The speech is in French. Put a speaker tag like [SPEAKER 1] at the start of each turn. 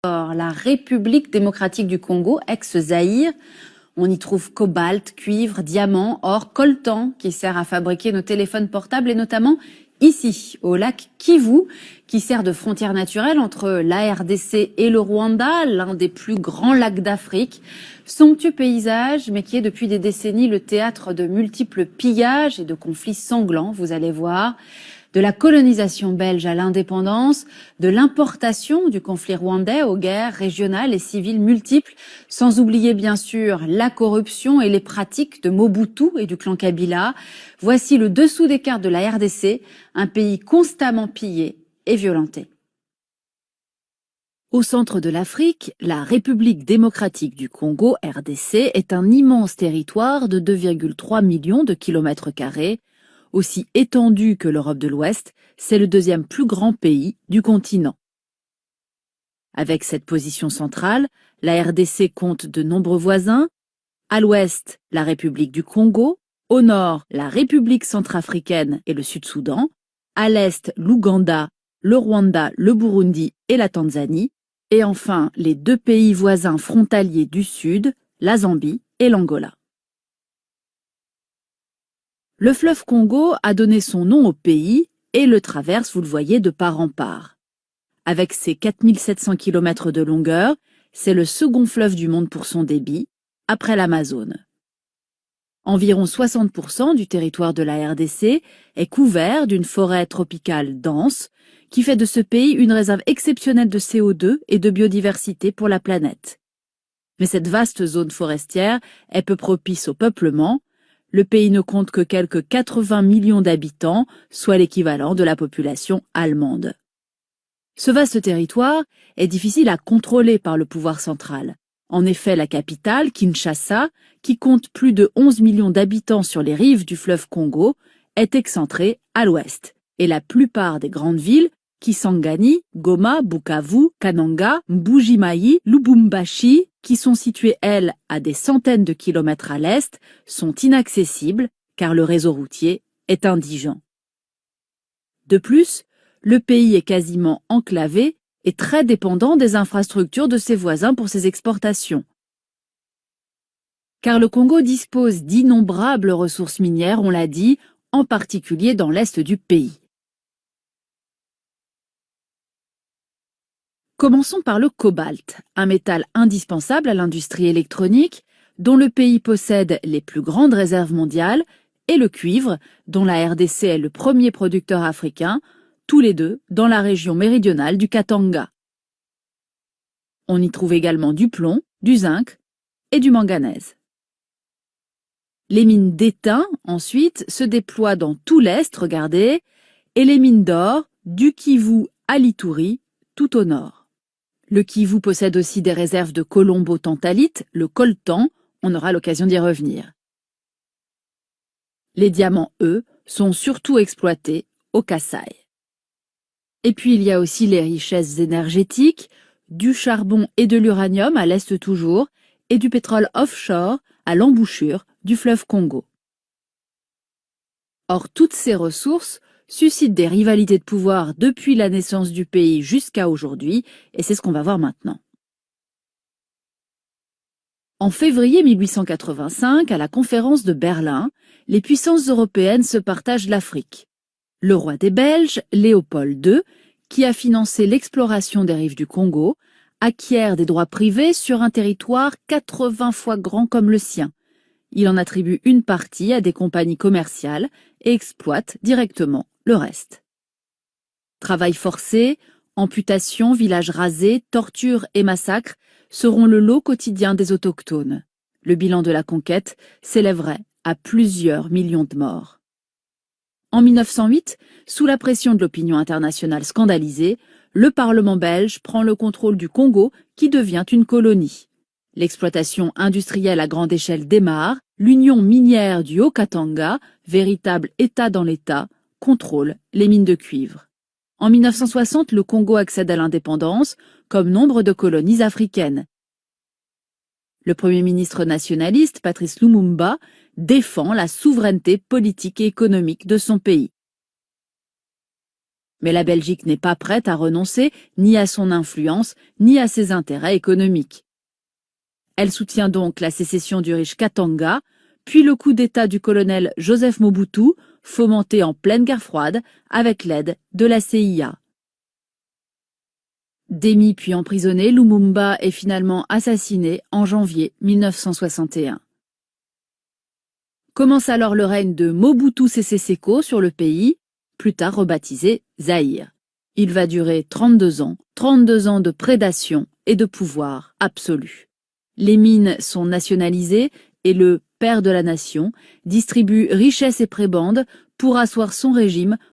[SPEAKER 1] La République démocratique du Congo, ex-Zaïre, on y trouve cobalt, cuivre, diamant, or, coltan qui sert à fabriquer nos téléphones portables et notamment ici, au lac Kivu, qui sert de frontière naturelle entre la RDC et le Rwanda, l'un des plus grands lacs d'Afrique. Somptueux paysage, mais qui est depuis des décennies le théâtre de multiples pillages et de conflits sanglants, vous allez voir. De la colonisation belge à l'indépendance, de l'importation du conflit rwandais aux guerres régionales et civiles multiples, sans oublier bien sûr la corruption et les pratiques de Mobutu et du clan Kabila. Voici le dessous des cartes de la RDC, un pays constamment pillé et violenté. Au centre de l'Afrique, la République démocratique du Congo, RDC, est un immense territoire de 2,3 millions de kilomètres carrés. Aussi étendu que l'Europe de l'Ouest, c'est le deuxième plus grand pays du continent. Avec cette position centrale, la RDC compte de nombreux voisins. À l'ouest, la République du Congo, au nord, la République centrafricaine et le Sud-Soudan, à l'est, l'Ouganda, le Rwanda, le Burundi et la Tanzanie, et enfin les deux pays voisins frontaliers du sud, la Zambie et l'Angola. Le fleuve Congo a donné son nom au pays et le traverse, vous le voyez, de part en part. Avec ses 4700 km de longueur, c'est le second fleuve du monde pour son débit, après l'Amazone. Environ 60% du territoire de la RDC est couvert d'une forêt tropicale dense qui fait de ce pays une réserve exceptionnelle de CO2 et de biodiversité pour la planète. Mais cette vaste zone forestière est peu propice au peuplement. Le pays ne compte que quelques 80 millions d'habitants, soit l'équivalent de la population allemande. Ce vaste territoire est difficile à contrôler par le pouvoir central. En effet, la capitale, Kinshasa, qui compte plus de 11 millions d'habitants sur les rives du fleuve Congo, est excentrée à l'ouest. Et la plupart des grandes villes, Kisangani, Goma, Bukavu, Kananga, Mbuji-Mayi, Lubumbashi, qui sont situées, elles, à des centaines de kilomètres à l'est, sont inaccessibles car le réseau routier est indigent. De plus, le pays est quasiment enclavé et très dépendant des infrastructures de ses voisins pour ses exportations. Car le Congo dispose d'innombrables ressources minières, on l'a dit, en particulier dans l'est du pays. Commençons par le cobalt, un métal indispensable à l'industrie électronique, dont le pays possède les plus grandes réserves mondiales, et le cuivre, dont la RDC est le premier producteur africain, tous les deux dans la région méridionale du Katanga. On y trouve également du plomb, du zinc et du manganèse. Les mines d'étain, ensuite, se déploient dans tout l'est, regardez, et les mines d'or, du Kivu à l'Ituri, tout au nord. Le Kivu possède aussi des réserves de colombo-tantalite, le coltan, on aura l'occasion d'y revenir. Les diamants, eux, sont surtout exploités au Kasaï. Et puis il y a aussi les richesses énergétiques, du charbon et de l'uranium à l'est toujours, et du pétrole offshore à l'embouchure du fleuve Congo. Or, toutes ces ressources suscitent des rivalités de pouvoir depuis la naissance du pays jusqu'à aujourd'hui, et c'est ce qu'on va voir maintenant. En février 1885, à la conférence de Berlin, les puissances européennes se partagent l'Afrique. Le roi des Belges, Léopold II, qui a financé l'exploration des rives du Congo, acquiert des droits privés sur un territoire 80 fois grand comme le sien. Il en attribue une partie à des compagnies commerciales et exploite directement le reste. Travail forcé, amputation, villages rasés, tortures et massacres seront le lot quotidien des autochtones. Le bilan de la conquête s'élèverait à plusieurs millions de morts. En 1908, sous la pression de l'opinion internationale scandalisée, le Parlement belge prend le contrôle du Congo qui devient une colonie. L'exploitation industrielle à grande échelle démarre, l'union minière du Haut-Katanga, véritable État dans l'État, contrôle les mines de cuivre. En 1960, le Congo accède à l'indépendance, comme nombre de colonies africaines. Le Premier ministre nationaliste, Patrice Lumumba, défend la souveraineté politique et économique de son pays. Mais la Belgique n'est pas prête à renoncer ni à son influence, ni à ses intérêts économiques. Elle soutient donc la sécession du riche Katanga, puis le coup d'État du colonel Joseph Mobutu, fomenté en pleine guerre froide avec l'aide de la CIA. Démis puis emprisonné, Lumumba est finalement assassiné en janvier 1961. Commence alors le règne de Mobutu Sese Seko sur le pays, plus tard rebaptisé Zaïre. Il va durer 32 ans de prédation et de pouvoir absolu. Les mines sont nationalisées et le père de la nation distribue richesses et prébendes pour asseoir son régime